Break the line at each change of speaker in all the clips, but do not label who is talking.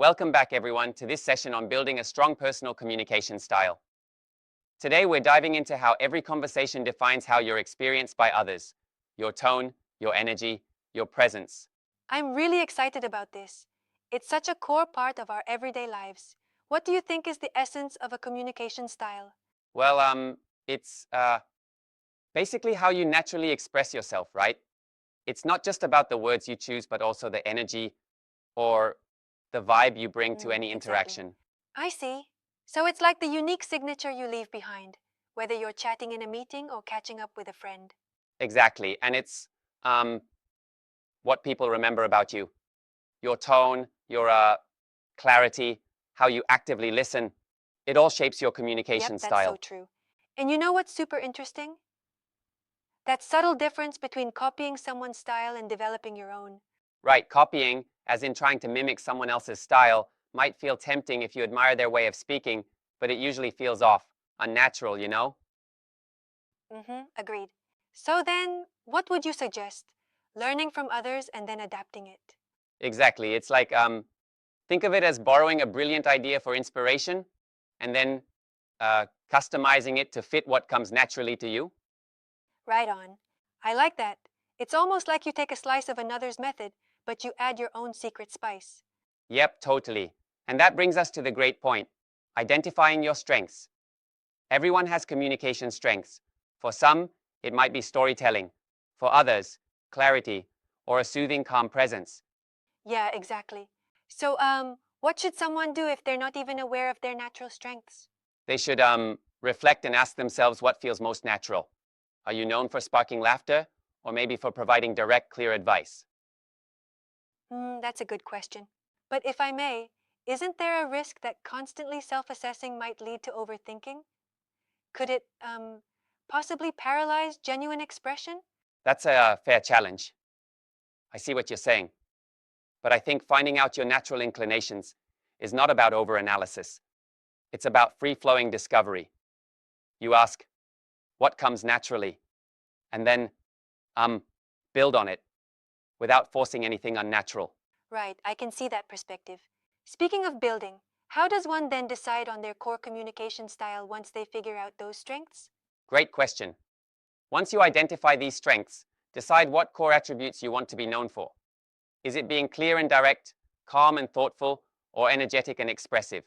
Welcome back, everyone, to this session on building a strong personal communication style. Today, we're diving into how every conversation defines how you're experienced by others, your tone, your energy, your presence.
I'm really excited about this. It's such a core part of our everyday lives. What do you think is the essence of a communication style?
It's basically how you naturally express yourself, right? It's not just about the words you choose, but also the energy or the vibe you bring to any
Exactly.
interaction.
I see. So it's like the unique signature you leave behind, whether you're chatting in a meeting or catching up with a friend.
Exactly. And it's um, what people remember about you. Your tone, your clarity, how you actively listen. It all shapes your
Yep,
communication
that's so
style.
true. And you know what's super interesting? That subtle difference between copying someone's style and developing your own.
Right, copying, as in trying to mimic someone else's style, might feel tempting if you admire their way of speaking, but it usually feels off, unnatural, you know?
Agreed. So then, what would you suggest? Learning from others and then adapting it.
Exactly. It's like, think of it as borrowing a brilliant idea for inspiration and then customizing it to fit what comes naturally to you.
Right on. I like that. It's almost like you take a slice of another's method, but you add your own secret spice.
Yep, totally. And that brings us to the great point, identifying your strengths. Everyone has communication strengths. For some, it might be storytelling. For others, clarity or a soothing, calm presence.
Yeah, exactly. So, what should someone do if they're not even aware of their natural strengths?
They should reflect and ask themselves what feels most natural. Are you known for sparking laughter or maybe for providing direct, clear advice?
That's a good question. But if I may, isn't there a risk that constantly self-assessing might lead to overthinking? Could it, possibly paralyze genuine expression?
That's a fair challenge. I see what you're saying. But I think finding out your natural inclinations is not about overanalysis. It's about free flowing discovery. You ask, what comes naturally? And then um, build on it without forcing anything unnatural.
Right, I can see that perspective. Speaking of building, how does one then decide on their core communication style once they figure out those strengths?
Great question. Once you identify these strengths, decide what core attributes you want to be known for. Is it being clear and direct, calm and thoughtful, or energetic and expressive?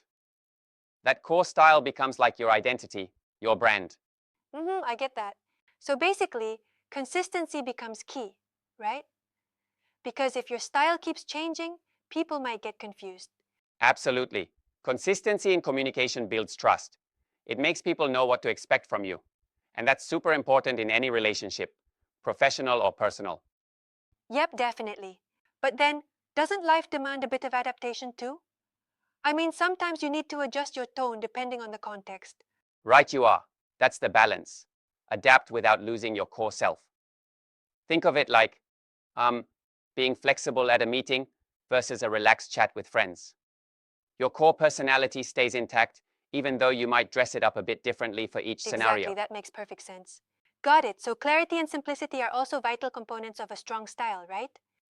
That core style becomes like your identity, your brand.
I get that. So basically, consistency becomes key, right? Because if your style keeps changing, people might get confused.
Absolutely. Consistency in communication builds trust. It makes people know what to expect from you. And that's super important in any relationship, professional or personal.
Yep, definitely. But then, doesn't life demand a bit of adaptation too? I mean, sometimes you need to adjust your tone depending on the context.
Right, you are. That's the balance. Adapt without losing your core self. Think of it like um, being flexible at a meeting versus a relaxed chat with friends. Your core personality stays intact, even though you might dress it up a bit differently for each
Exactly,
scenario.
that makes perfect sense. Got it. So clarity and simplicity are also vital components of a strong style, right?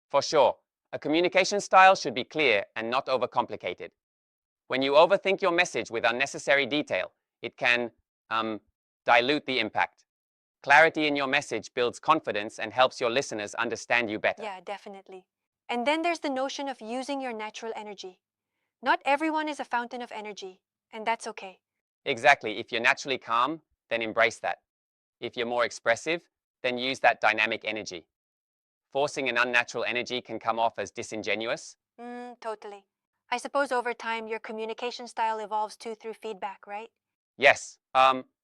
For sure, a communication style should be clear and not overcomplicated. When you overthink your message with unnecessary detail, it can um, dilute the impact. Clarity in your message builds confidence and helps your listeners understand you better.
Yeah, definitely. And then there's the notion of using your natural energy. Not everyone is a fountain of energy, and that's okay.
Exactly. If you're naturally calm, then embrace that. If you're more expressive, then use that dynamic energy. Forcing an unnatural energy can come off as disingenuous.
Totally. I suppose over time your communication style evolves too through feedback, right?
Yes,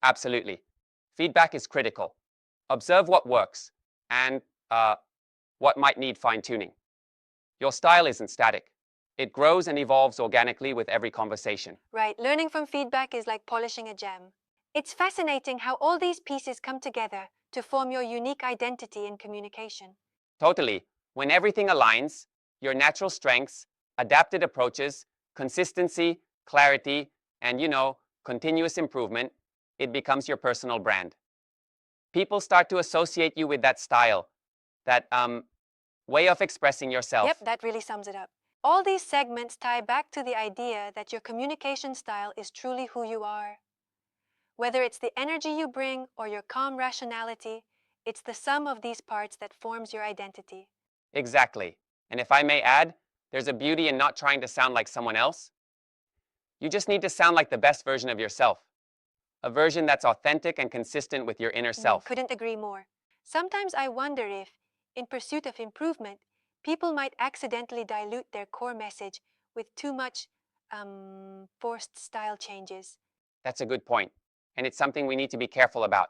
absolutely. Feedback is critical. Observe what works and what might need fine tuning. Your style isn't static, it grows and evolves organically with every conversation.
Right, learning from feedback is like polishing a gem. It's fascinating how all these pieces come together to form your unique identity in communication.
Totally. When everything aligns, your natural strengths, adapted approaches, consistency, clarity, and continuous improvement, it becomes your personal brand. People start to associate you with that style, that way of expressing
Yep,
yourself.
that really sums it up. All these segments tie back to the idea that your communication style is truly who you are. Whether it's the energy you bring or your calm rationality, it's the sum of these parts that forms your identity.
Exactly. And if I may add, there's a beauty in not trying to sound like someone else. You just need to sound like the best version of yourself, a version that's authentic and consistent with your inner self.
Couldn't agree more. Sometimes I wonder if, in pursuit of improvement, people might accidentally dilute their core message with too much forced style changes.
That's a good point, and it's something we need to be careful about,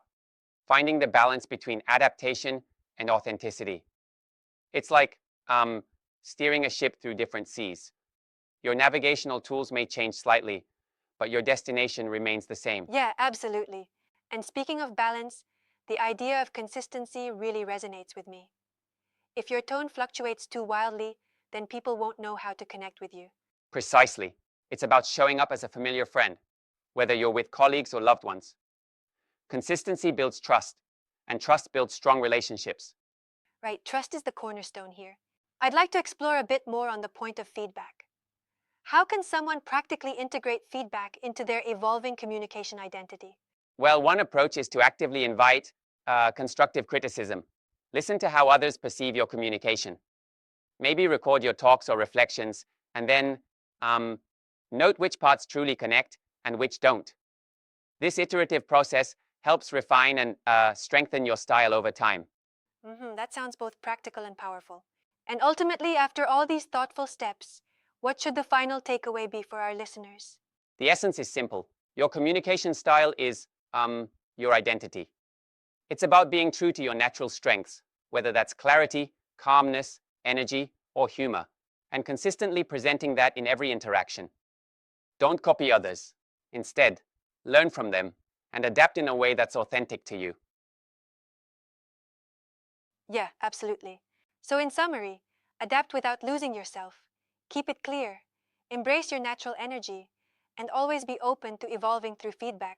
finding the balance between adaptation and authenticity. It's like steering a ship through different seas. Your navigational tools may change slightly, but your destination remains the same.
Yeah, absolutely. And speaking of balance, the idea of consistency really resonates with me. If your tone fluctuates too wildly, then people won't know how to connect with you.
Precisely. It's about showing up as a familiar friend, whether you're with colleagues or loved ones. Consistency builds trust, and trust builds strong relationships.
Right, trust is the cornerstone here. I'd like to explore a bit more on the point of feedback. How can someone practically integrate feedback into their evolving communication identity?
Well, one approach is to actively invite constructive criticism. Listen to how others perceive your communication. Maybe record your talks or reflections, and then note which parts truly connect and which don't. This iterative process helps refine and strengthen your style over time.
That sounds both practical and powerful. And ultimately, after all these thoughtful steps, what should the final takeaway be for our listeners?
The essence is simple. Your communication style is your identity. It's about being true to your natural strengths, whether that's clarity, calmness, energy, or humor, and consistently presenting that in every interaction. Don't copy others. Instead, learn from them and adapt in a way that's authentic to you.
Yeah, absolutely. So, in summary, adapt without losing yourself, keep it clear, embrace your natural energy, and always be open to evolving through feedback.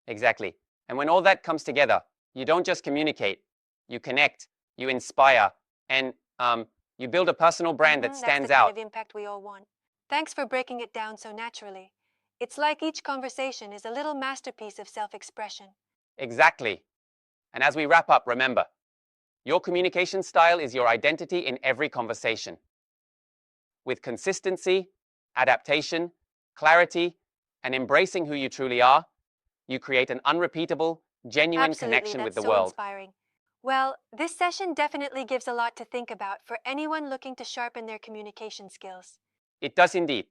Exactly. And when all that comes together, you don't just communicate, you connect, you inspire, and you build a personal brand that
That's
stands
the kind
out.
of impact we all want. Thanks for breaking it down so naturally. It's like each conversation is a little masterpiece of self expression.
Exactly. And as we wrap up, remember, your communication style is your identity in every conversation. With consistency, adaptation, clarity, and embracing who you truly are, you create an unrepeatable, genuine
Absolutely,
connection with
that's
the
so
world.
inspiring. Well, this session definitely gives a lot to think about for anyone looking to sharpen their communication skills.
It does indeed.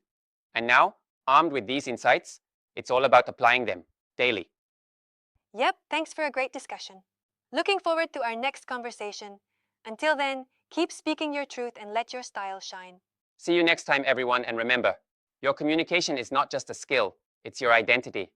And now, armed with these insights, it's all about applying them daily.
Yep, thanks for a great discussion. Looking forward to our next conversation. Until then, keep speaking your truth and let your style shine.
See you next time, everyone, and remember, your communication is not just a skill, it's your identity.